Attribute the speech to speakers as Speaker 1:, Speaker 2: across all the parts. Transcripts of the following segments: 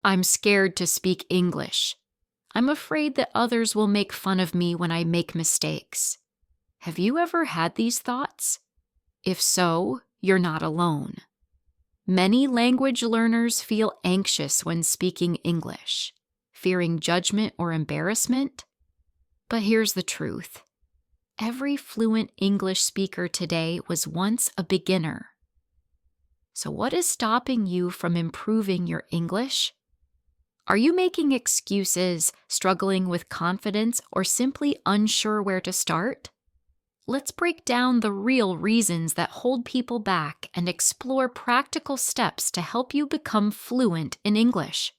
Speaker 1: I'm scared to speak English. I'm afraid that others will make fun of me when I make mistakes. Have you ever had these thoughts? If so, you're not alone. Many language learners feel anxious when speaking English, fearing judgment or embarrassment. But here's the truth. Every fluent English speaker today was once a beginner. So what is stopping you from improving your English? Are you making excuses, struggling with confidence, or simply unsure where to start? Let's break down the real reasons that hold people back and explore practical steps to help you become fluent in English.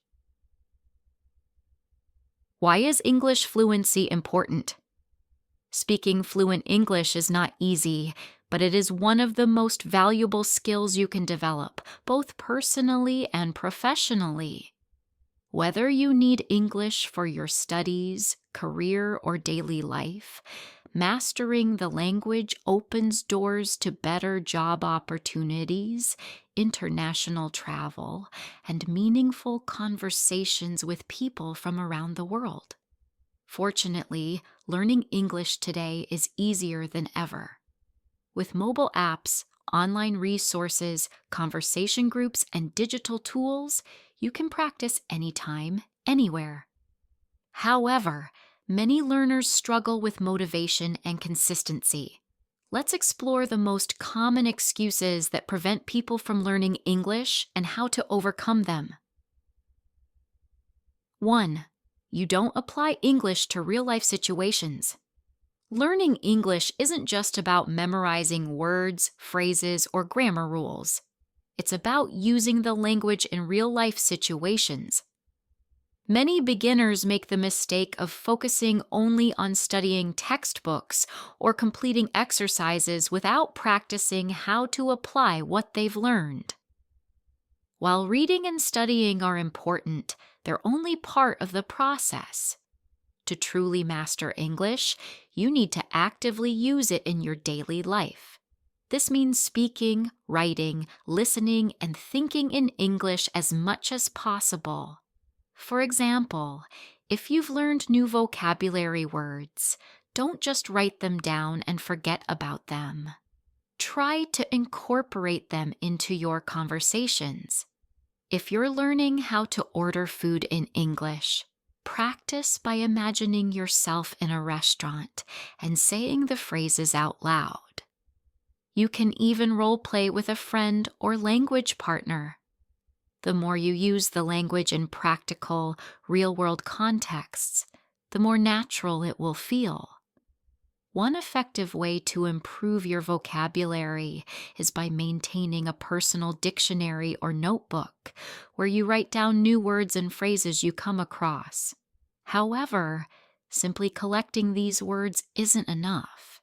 Speaker 1: Why is English fluency important? Speaking fluent English is not easy, but it is one of the most valuable skills you can develop, both personally and professionally. Whether you need English for your studies, career, or daily life, mastering the language opens doors to better job opportunities, international travel, and meaningful conversations with people from around the world. Fortunately, learning English today is easier than ever. With mobile apps, online resources, conversation groups, and digital tools, you can practice anytime, anywhere. However, many learners struggle with motivation and consistency. Let's explore the most common excuses that prevent people from learning English and how to overcome them. 1. You don't apply English to real-life situations. Learning English isn't just about memorizing words, phrases, or grammar rules. It's about using the language in real-life situations. Many beginners make the mistake of focusing only on studying textbooks or completing exercises without practicing how to apply what they've learned. While reading and studying are important, they're only part of the process. To truly master English, you need to actively use it in your daily life. This means speaking, writing, listening, and thinking in English as much as possible. For example, if you've learned new vocabulary words, don't just write them down and forget about them. Try to incorporate them into your conversations. If you're learning how to order food in English, practice by imagining yourself in a restaurant and saying the phrases out loud. You can even role-play with a friend or language partner. The more you use the language in practical, real-world contexts, the more natural it will feel. One effective way to improve your vocabulary is by maintaining a personal dictionary or notebook where you write down new words and phrases you come across. However, simply collecting these words isn't enough.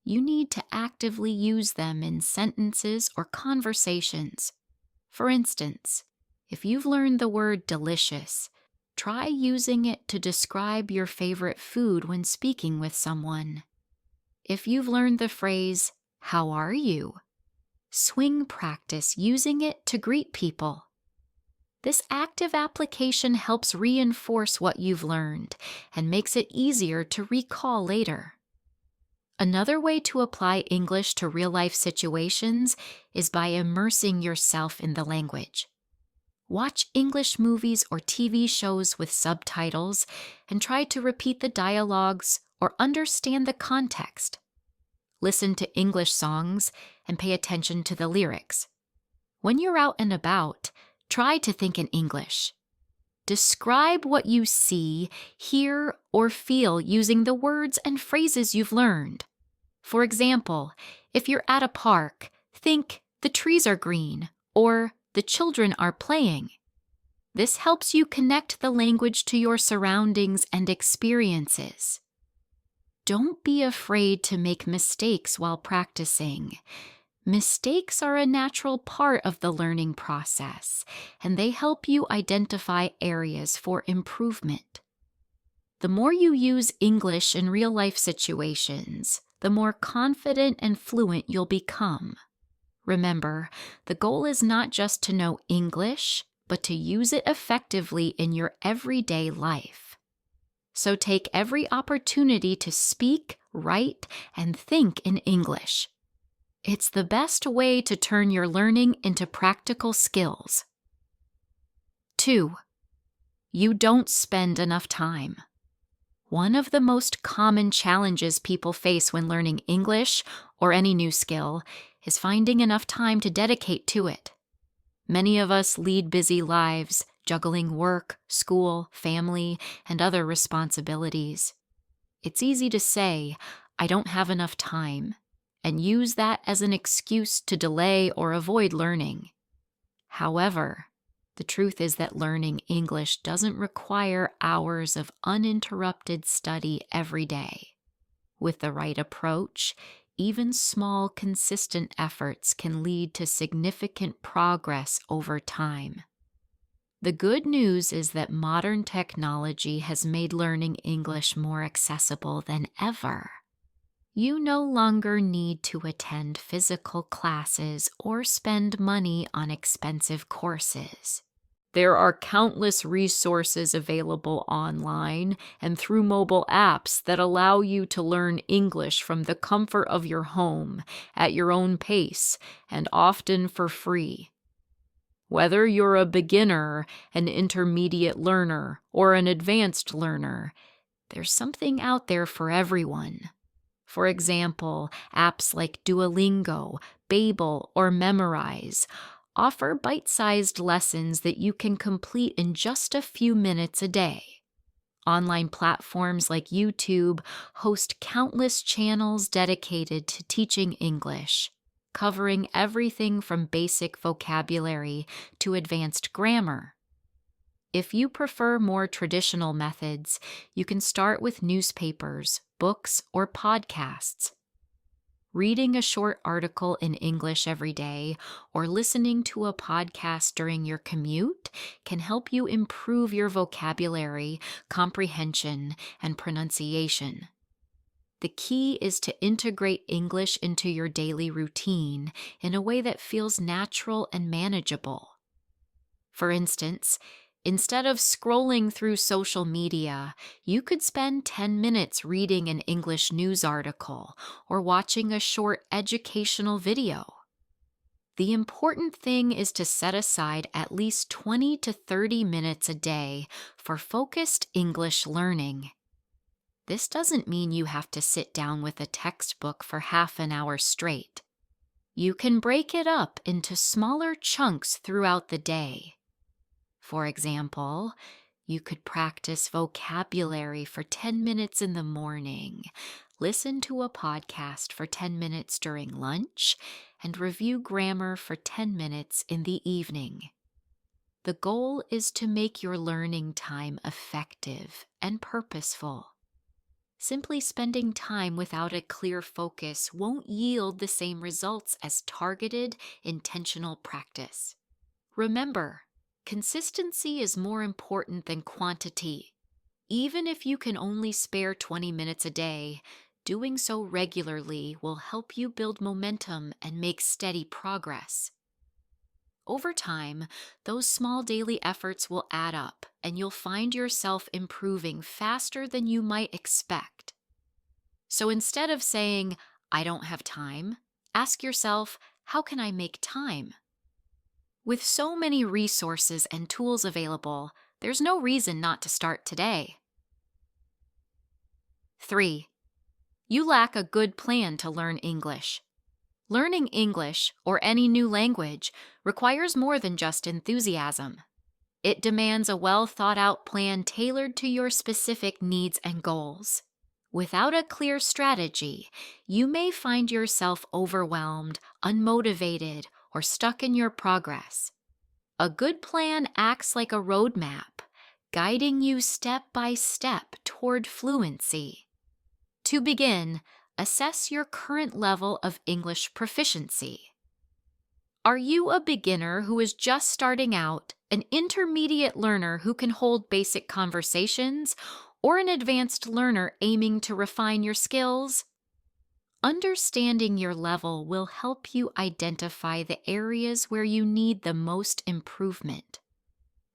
Speaker 1: You need to actively use them in sentences or conversations. For instance, if you've learned the word delicious, try using it to describe your favorite food when speaking with someone. If you've learned the phrase, "How are you?" swing practice using it to greet people. This active application helps reinforce what you've learned and makes it easier to recall later. Another way to apply English to real-life situations is by immersing yourself in the language. Watch English movies or TV shows with subtitles and try to repeat the dialogues or understand the context. Listen to English songs and pay attention to the lyrics. When you're out and about, try to think in English. Describe what you see, hear, or feel using the words and phrases you've learned. For example, if you're at a park, think, "The trees are green," or "The children are playing." This helps you connect the language to your surroundings and experiences. Don't be afraid to make mistakes while practicing. Mistakes are a natural part of the learning process, and they help you identify areas for improvement. The more you use English in real-life situations, the more confident and fluent you'll become. Remember, the goal is not just to know English, but to use it effectively in your everyday life. So take every opportunity to speak, write, and think in English. It's the best way to turn your learning into practical skills. 2. You don't spend enough time. One of the most common challenges people face when learning English or any new skill is finding enough time to dedicate to it. Many of us lead busy lives, juggling work, school, family, and other responsibilities. It's easy to say, "I don't have enough time," and use that as an excuse to delay or avoid learning. However, the truth is that learning English doesn't require hours of uninterrupted study every day. With the right approach, even small, consistent efforts can lead to significant progress over time. The good news is that modern technology has made learning English more accessible than ever. You no longer need to attend physical classes or spend money on expensive courses. There are countless resources available online and through mobile apps that allow you to learn English from the comfort of your home, at your own pace, and often for free. Whether you're a beginner, an intermediate learner, or an advanced learner, there's something out there for everyone. For example, apps like Duolingo, Babel, or Memorize offer bite-sized lessons that you can complete in just a few minutes a day. Online platforms like YouTube host countless channels dedicated to teaching English, covering everything from basic vocabulary to advanced grammar. If you prefer more traditional methods, you can start with newspapers, books, or podcasts. Reading a short article in English every day or listening to a podcast during your commute can help you improve your vocabulary, comprehension, and pronunciation. The key is to integrate English into your daily routine in a way that feels natural and manageable. For instance, instead of scrolling through social media, you could spend 10 minutes reading an English news article or watching a short educational video. The important thing is to set aside at least 20 to 30 minutes a day for focused English learning. This doesn't mean you have to sit down with a textbook for half an hour straight. You can break it up into smaller chunks throughout the day. For example, you could practice vocabulary for 10 minutes in the morning, listen to a podcast for 10 minutes during lunch, and review grammar for 10 minutes in the evening. The goal is to make your learning time effective and purposeful. Simply spending time without a clear focus won't yield the same results as targeted, intentional practice. Remember, consistency is more important than quantity. Even if you can only spare 20 minutes a day, doing so regularly will help you build momentum and make steady progress. Over time, those small daily efforts will add up, and you'll find yourself improving faster than you might expect. So instead of saying, "I don't have time," ask yourself, "How can I make time?" With so many resources and tools available, there's no reason not to start today. 3. You lack a good plan to learn English. Learning English, or any new language, requires more than just enthusiasm. It demands a well-thought-out plan tailored to your specific needs and goals. Without a clear strategy, you may find yourself overwhelmed, unmotivated, or stuck in your progress. A good plan acts like a roadmap, guiding you step by step toward fluency. To begin, assess your current level of English proficiency. Are you a beginner who is just starting out, an intermediate learner who can hold basic conversations, or an advanced learner aiming to refine your skills? Understanding your level will help you identify the areas where you need the most improvement.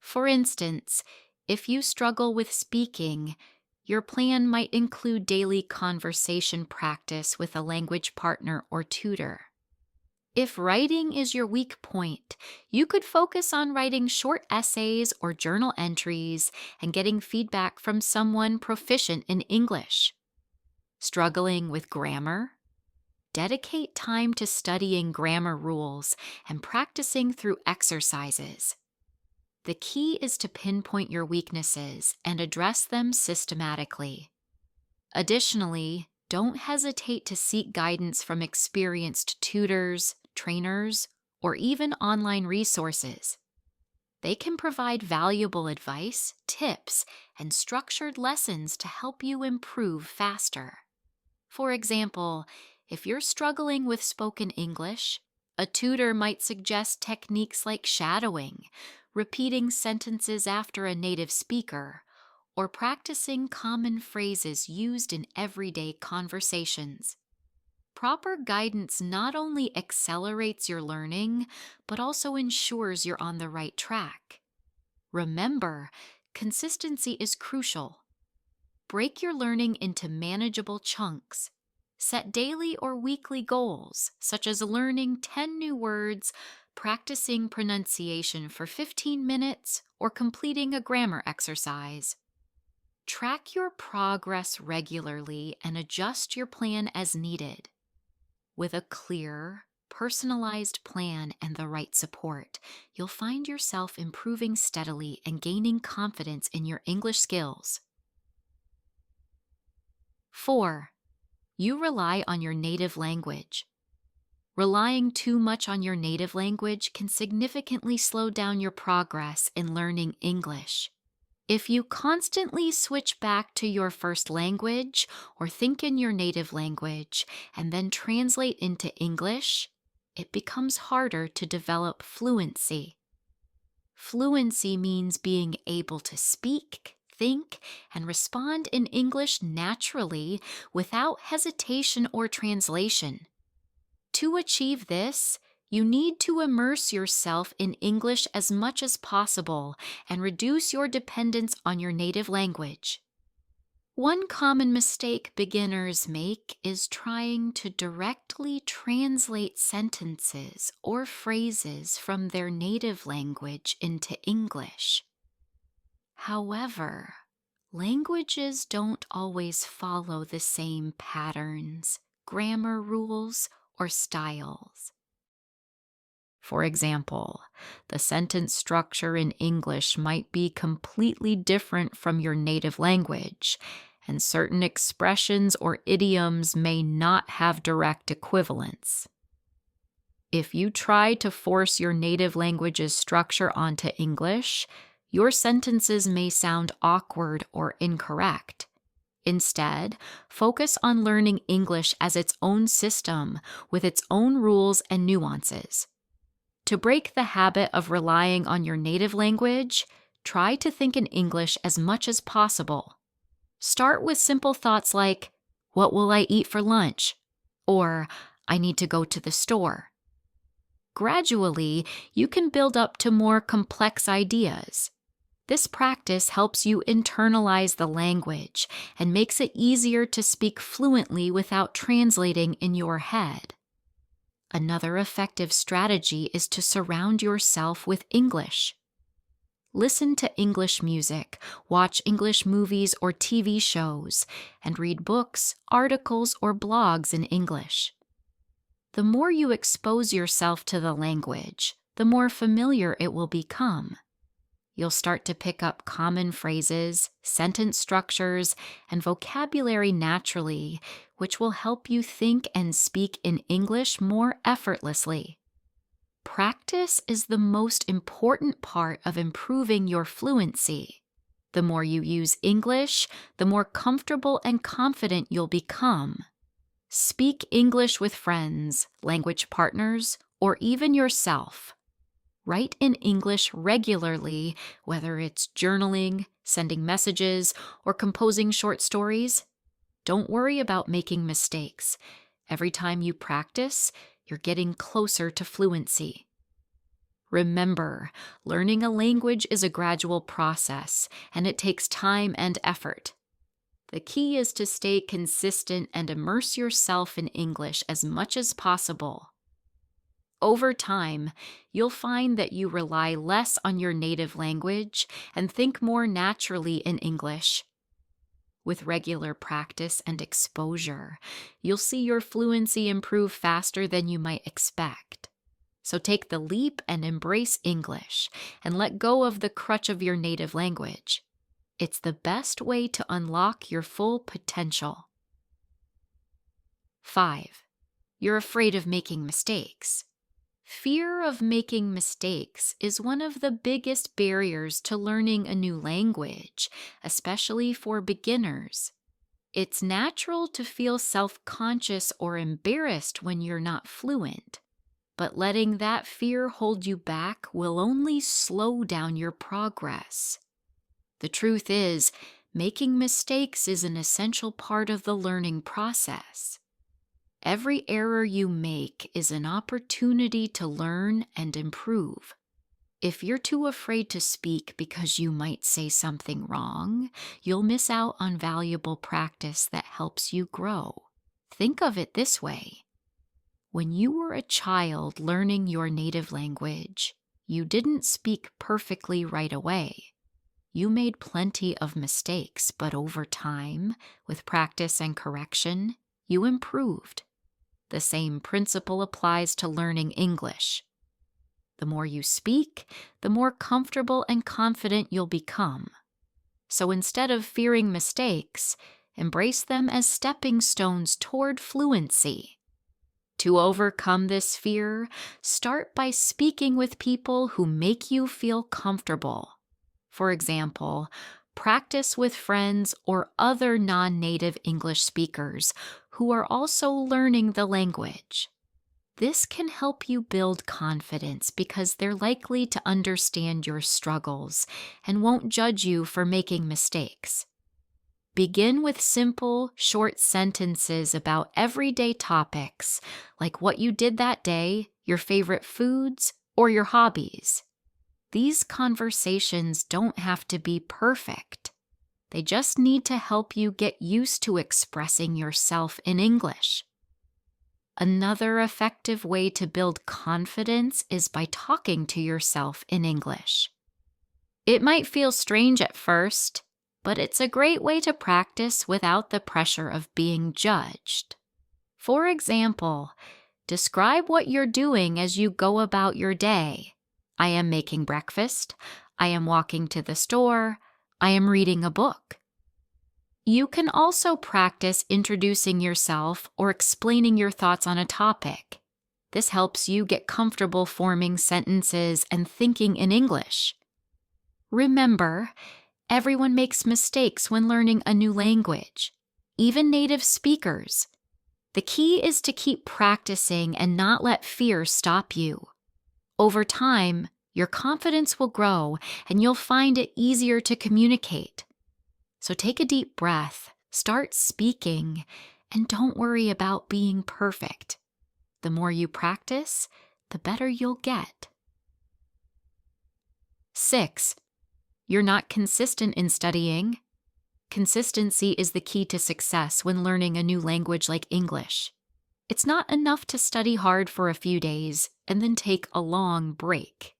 Speaker 1: For instance, if you struggle with speaking, your plan might include daily conversation practice with a language partner or tutor. If writing is your weak point, you could focus on writing short essays or journal entries and getting feedback from someone proficient in English. Struggling with grammar? Dedicate time to studying grammar rules and practicing through exercises. The key is to pinpoint your weaknesses and address them systematically. Additionally, don't hesitate to seek guidance from experienced tutors, trainers, or even online resources. They can provide valuable advice, tips, and structured lessons to help you improve faster. For example, if you're struggling with spoken English, a tutor might suggest techniques like shadowing, repeating sentences after a native speaker, or practicing common phrases used in everyday conversations. Proper guidance not only accelerates your learning, but also ensures you're on the right track. Remember, consistency is crucial. Break your learning into manageable chunks. Set daily or weekly goals, such as learning 10 new words, practicing pronunciation for 15 minutes, or completing a grammar exercise. Track your progress regularly and adjust your plan as needed. With a clear, personalized plan and the right support, you'll find yourself improving steadily and gaining confidence in your English skills. 4. You rely on your native language. Relying too much on your native language can significantly slow down your progress in learning English. If you constantly switch back to your first language or think in your native language and then translate into English, it becomes harder to develop fluency. Fluency means being able to speak, think, and respond in English naturally without hesitation or translation. To achieve this, you need to immerse yourself in English as much as possible and reduce your dependence on your native language. One common mistake beginners make is trying to directly translate sentences or phrases from their native language into English. However, languages don't always follow the same patterns, grammar rules, or styles. For example, the sentence structure in English might be completely different from your native language, and certain expressions or idioms may not have direct equivalents. If you try to force your native language's structure onto English, your sentences may sound awkward or incorrect. Instead, focus on learning English as its own system with its own rules and nuances. To break the habit of relying on your native language, try to think in English as much as possible. Start with simple thoughts like, "What will I eat for lunch?" or "I need to go to the store." Gradually, you can build up to more complex ideas. This practice helps you internalize the language and makes it easier to speak fluently without translating in your head. Another effective strategy is to surround yourself with English. Listen to English music, watch English movies or TV shows, and read books, articles, or blogs in English. The more you expose yourself to the language, the more familiar it will become. You'll start to pick up common phrases, sentence structures, and vocabulary naturally, which will help you think and speak in English more effortlessly. Practice is the most important part of improving your fluency. The more you use English, the more comfortable and confident you'll become. Speak English with friends, language partners, or even yourself. Write in English regularly, whether it's journaling, sending messages, or composing short stories. Don't worry about making mistakes. Every time you practice, you're getting closer to fluency. Remember, learning a language is a gradual process, and it takes time and effort. The key is to stay consistent and immerse yourself in English as much as possible. Over time, you'll find that you rely less on your native language and think more naturally in English. With regular practice and exposure, you'll see your fluency improve faster than you might expect. So take the leap and embrace English, and let go of the crutch of your native language. It's the best way to unlock your full potential. 5. You're afraid of making mistakes. Fear of making mistakes is one of the biggest barriers to learning a new language, especially for beginners. It's natural to feel self-conscious or embarrassed when you're not fluent, but letting that fear hold you back will only slow down your progress. The truth is, making mistakes is an essential part of the learning process. Every error you make is an opportunity to learn and improve. If you're too afraid to speak because you might say something wrong, you'll miss out on valuable practice that helps you grow. Think of it this way. When you were a child learning your native language, you didn't speak perfectly right away. You made plenty of mistakes, but over time, with practice and correction, you improved. The same principle applies to learning English. The more you speak, the more comfortable and confident you'll become. So instead of fearing mistakes, embrace them as stepping stones toward fluency. To overcome this fear, start by speaking with people who make you feel comfortable. For example, practice with friends or other non-native English speakers who are also learning the language. This can help you build confidence because they're likely to understand your struggles and won't judge you for making mistakes. Begin with simple, short sentences about everyday topics, like what you did that day, your favorite foods, or your hobbies. These conversations don't have to be perfect. They just need to help you get used to expressing yourself in English. Another effective way to build confidence is by talking to yourself in English. It might feel strange at first, but it's a great way to practice without the pressure of being judged. For example, describe what you're doing as you go about your day. I am making breakfast. I am walking to the store. I am reading a book. You can also practice introducing yourself or explaining your thoughts on a topic. This helps you get comfortable forming sentences and thinking in English. Remember, everyone makes mistakes when learning a new language, even native speakers. The key is to keep practicing and not let fear stop you. Over time, your confidence will grow and you'll find it easier to communicate. So take a deep breath, start speaking, and don't worry about being perfect. The more you practice, the better you'll get. 6. You're not consistent in studying. Consistency is the key to success when learning a new language like English. It's not enough to study hard for a few days and then take a long break.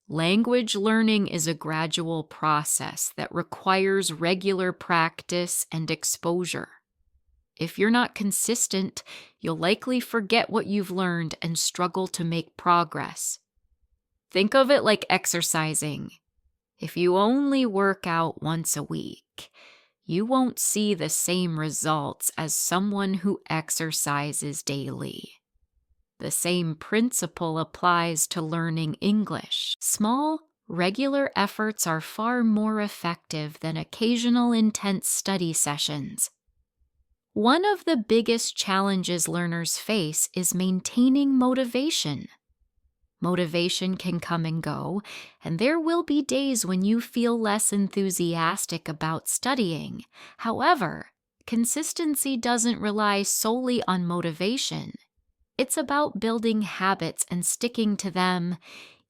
Speaker 1: Language learning is a gradual process that requires regular practice and exposure. If you're not consistent, you'll likely forget what you've learned and struggle to make progress. Think of it like exercising. If you only work out once a week, you won't see the same results as someone who exercises daily. The same principle applies to learning English. Small, regular efforts are far more effective than occasional intense study sessions. One of the biggest challenges learners face is maintaining motivation. Motivation can come and go, and there will be days when you feel less enthusiastic about studying. However, consistency doesn't rely solely on motivation. It's about building habits and sticking to them,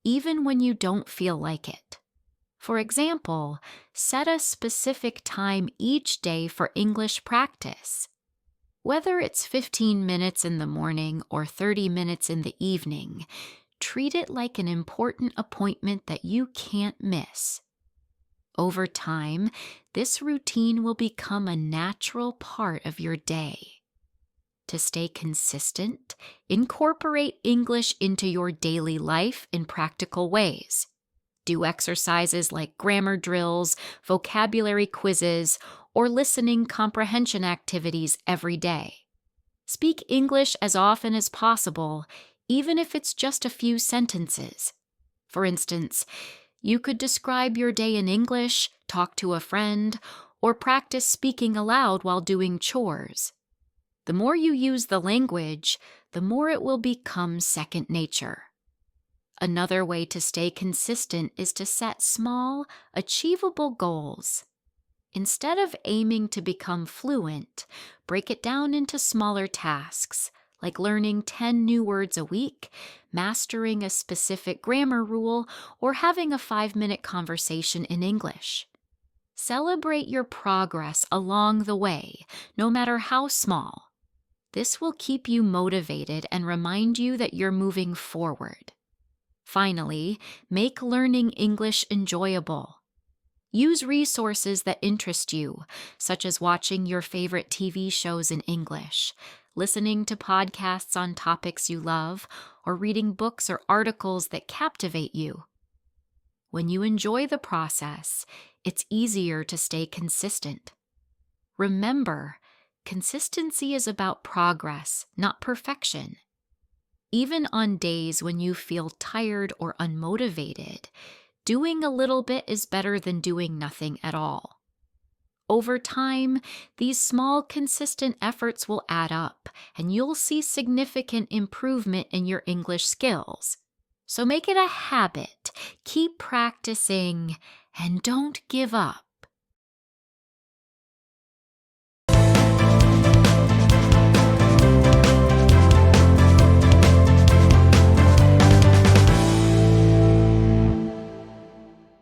Speaker 1: even when you don't feel like it. For example, set a specific time each day for English practice. Whether it's 15 minutes in the morning or 30 minutes in the evening, treat it like an important appointment that you can't miss. Over time, this routine will become a natural part of your day. To stay consistent, incorporate English into your daily life in practical ways. Do exercises like grammar drills, vocabulary quizzes, or listening comprehension activities every day. Speak English as often as possible, even if it's just a few sentences. For instance, you could describe your day in English, talk to a friend, or practice speaking aloud while doing chores. The more you use the language, the more it will become second nature. Another way to stay consistent is to set small, achievable goals. Instead of aiming to become fluent, break it down into smaller tasks, like learning 10 new words a week, mastering a specific grammar rule, or having a 5-minute conversation in English. Celebrate your progress along the way, no matter how small. This will keep you motivated and remind you that you're moving forward. Finally, make learning English enjoyable. Use resources that interest you, such as watching your favorite TV shows in English, listening to podcasts on topics you love, or reading books or articles that captivate you. When you enjoy the process, it's easier to stay consistent. Remember, consistency is about progress, not perfection. Even on days when you feel tired or unmotivated, doing a little bit is better than doing nothing at all. Over time, these small, consistent efforts will add up, and you'll see significant improvement in your English skills. So make it a habit, keep practicing, and don't give up.